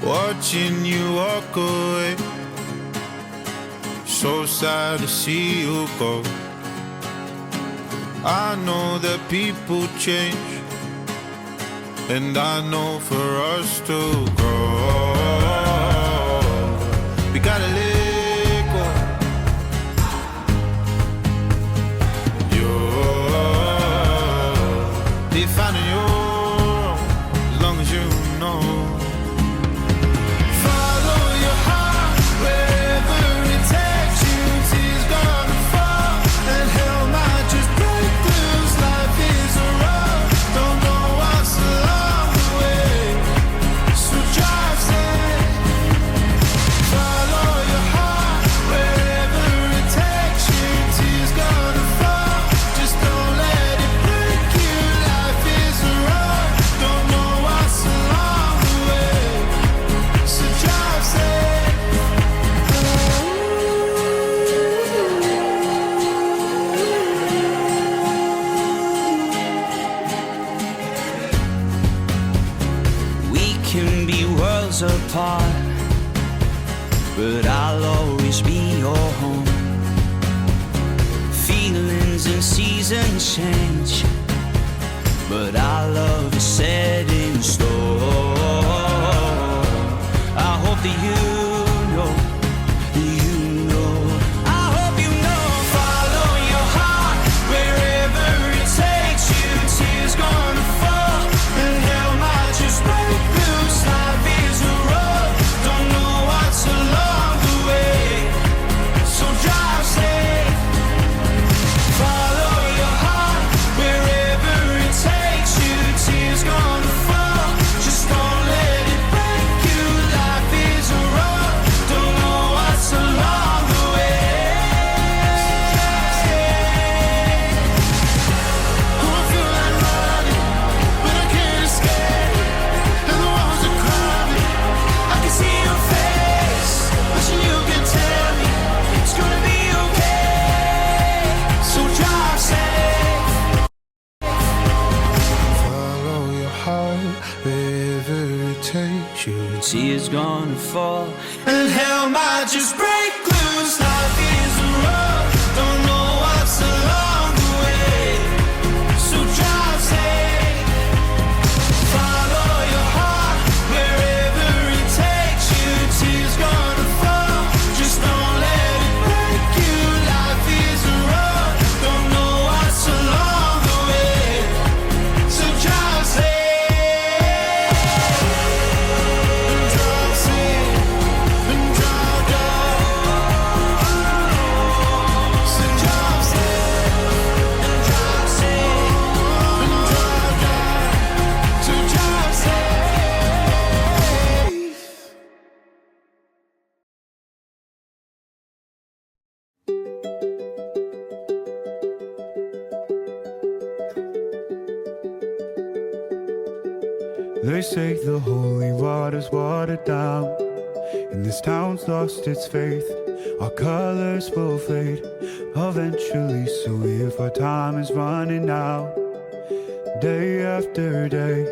watching you walk away. So sad to see you go. I know that people change, and I know for us to grow, we gotta let go. You're finding your own, as long as you know. Follow your heart wherever it takes you. Tears gonna fall, and hell might just break loose. Life is a road, don't know what's along the way, so drive safe. Follow your heart wherever it takes you. Tears gonna fall, just don't let it break you. Life is a road, don't know what's along the way, so drive safe. We can be worlds apart, but I'll always be your home. Feelings and seasons change, but our love is set in stone. I hope that you know, I hope you know. Follow your heart wherever it takes you. Tears gonna fall, and hell might just break loose. Life is a road, don't know what's along the way, so drive safe. Follow your heart wherever it takes you. Tears gonna fall, just don't let it break you. Life is a road, don't know what's along the way. Oh, I feel like running, but I can't escape, and the walls are crumbling. I can see your face, wishing you could tell me it's gonna be okay. So drive safe. Follow your heart wherever it takes you. Tears gonna fall, and hell might just break loose. Life is a road, don't know what's along the way, so drive safe. Follow your heart wherever it takes you. Tears gonna fall, just don't let it break you. Life is a road, don't know what's along the way, so drive safe. Drive safe and drive down. So drive safe And drive safe. and drive down. So drive safe. They say the holy water's watered down, and this town's lost its faith. Our colors will fade eventually, so if our time is running out, day after day,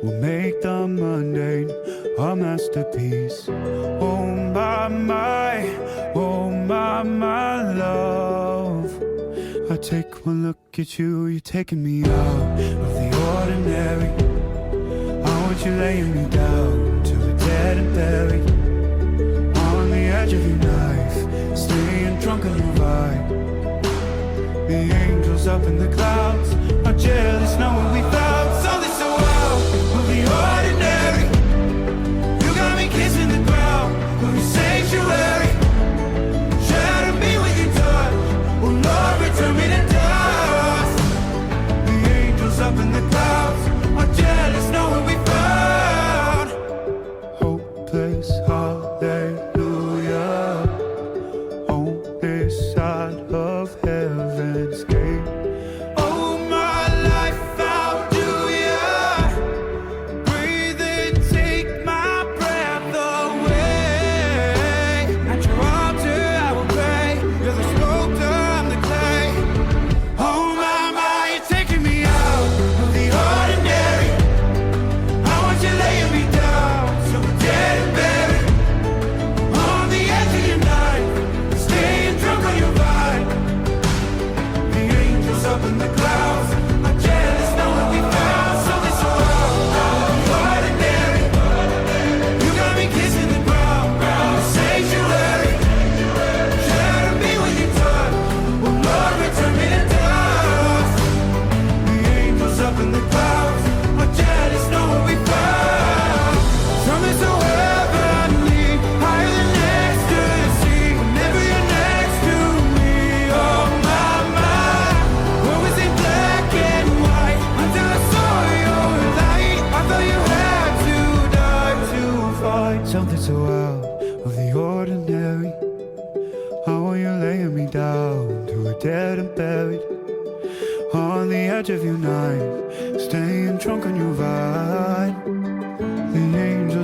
we'll make the mundane our masterpiece. Oh my love, I take one look at you, you're taking me out of the ordinary. I want you laying me down to a dead and buried on the edge of your knife, staying drunk on your vibe. The angels up in the clouds are jealous knowing we found something so wild of the ordinary. You got me kissing the ground of your sanctuary. Shatter me with your touch, oh Lord, return me to dust. The angels up in the clouds are jealous knowing we found hopeless hallelujah on this side of heaven's gate. Oh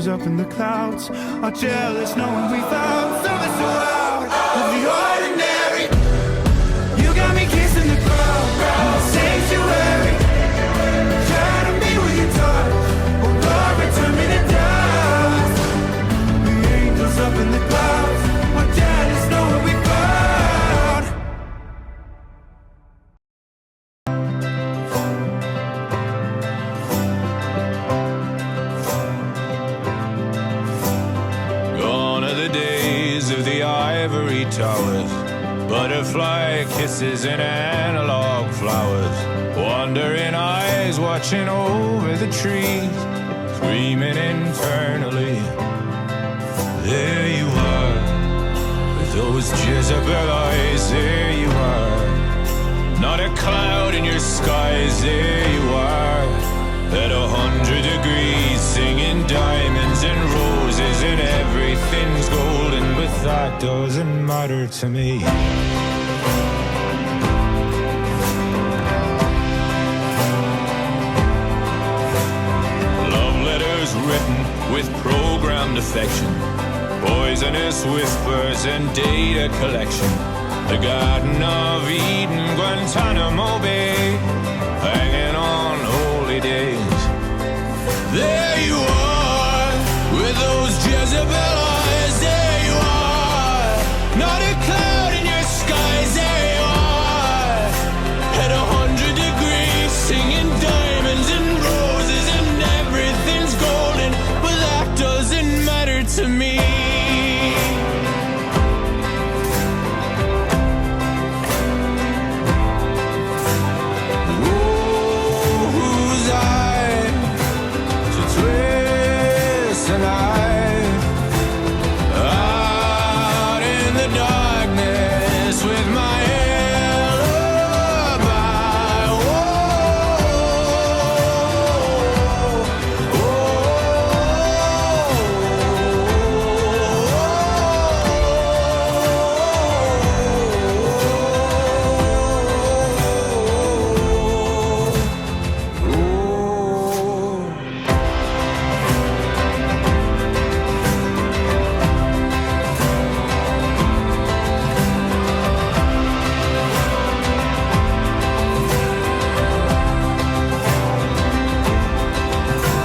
angels up in the clouds are jealous knowing we found something so out of the ordinary. You got me kissing the ground in the sanctuary, trying to be with your touch. Oh Lord, return me to dust. The angels up in the clouds are jealous knowing we found. Gone are the days of the ivory towers, butterfly kisses and analog flowers, wandering eyes watching over the trees, screaming internally. There you are, with those Jezebel eyes, there you are. Not a cloud in your skies, there you are. At 100 degrees, singing diamonds and roses, and everything's golden, but that doesn't matter to me. Love letters written with programmed affection, poisonous whispers and data collection. The Garden of Eden, Guantanamo Bay, hanging on holy days. There you are, with those Jezebel eyes, there you are. Not a cloud in your skies, there you are. At 100 degrees, singing diamonds and roses, and everything's golden, but that doesn't matter to me. Out in the darkness with my alibi.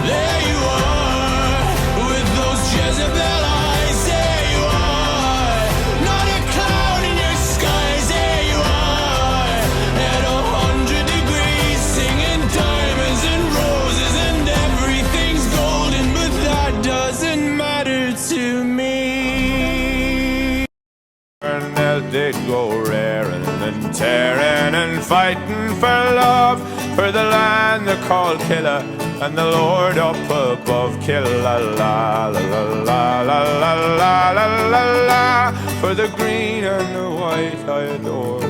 There you are, with those Jezebel eyes, there you are. Not a cloud in your skies, there you are. At 100 degrees, singing diamonds and roses, and everything's golden, but that doesn't matter to me. And as they'd go raring and tearing and fighting for love, for the land they called Killer, and the Lord up above. Kill la la la la la la la la la la la. For the green and the white I adore,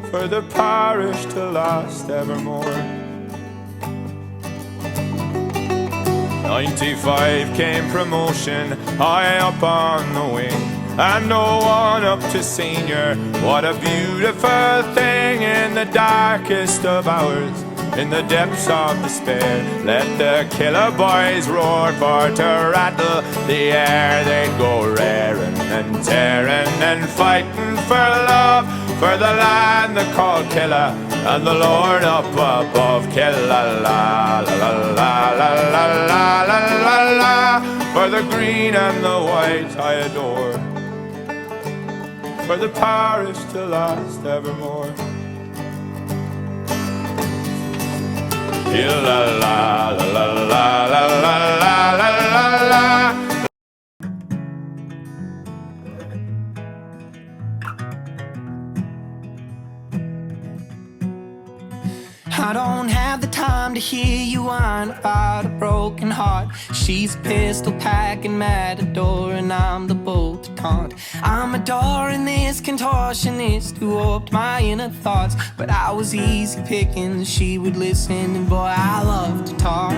for the parish to last evermore. 95 came promotion, high up on the wing, and no one up to senior. What a beautiful thing in the darkest of hours, in the depths of despair. Let the killer boys roar, for to rattle the air they'd go raring and tearing and fighting for love, for the land they called Killer, and the Lord up above. Kill la la la la la la la la la la la. For the green and the white I adore, for the parish to last evermore. La la la la la la la la la la. I don't have the time to hear you whine about a broken heart. She's a pistol packing matador, and I'm the bolt to taunt. I'm adoring this contortionist who warped my inner thoughts, but I was easy picking, she would listen, and boy, I love to talk.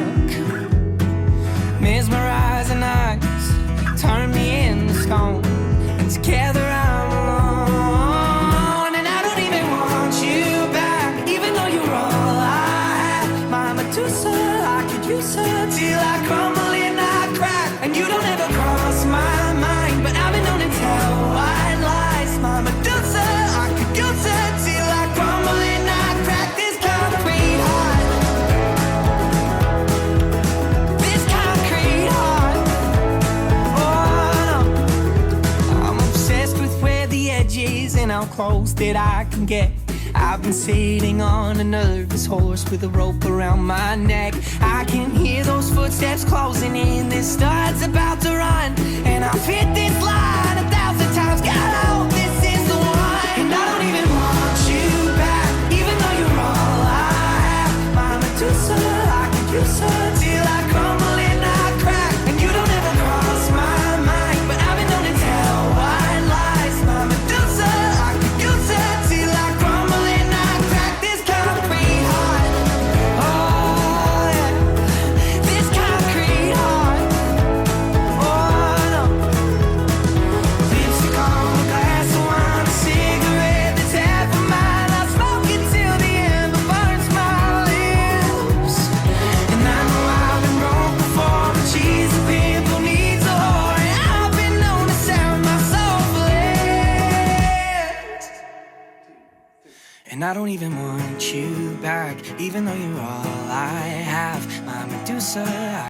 Mesmerizing eyes turn me into stone, and together I'm alone, and I don't even want you back, even though you're all I have. My Medusa, I could use her till I crumble in. And you don't ever cross my mind, but I've been known to tell white lies. My Medusa, I could use her till I crumble and I crack this concrete heart. This concrete heart. Oh no, I'm obsessed with where the edge is and how close that I can get. I've been sitting on a nervous horse with a rope around my neck. I can hear those footsteps closing in. This start's about to run, and I've hit this line 1,000 times. God, I hope this is the one. And I don't even want you back, even though you're all I have. My Medusa, I could use her till I crumble and I crack. And you don't ever cross my mind, but I've been known to tell white lies. My Medusa, I could use her till I crumble and I crack this concrete heart. Oh yeah, this concrete heart. Oh no, lipstick on a glass of wine, a cigarette that's half of mine. I smoke it till the ember burns my lips. And I know I've been broke before, but she's a pimp who needs a whore. And I've been known to sell my soul for less. And I don't even want you back, even though you're all I have. My Medusa,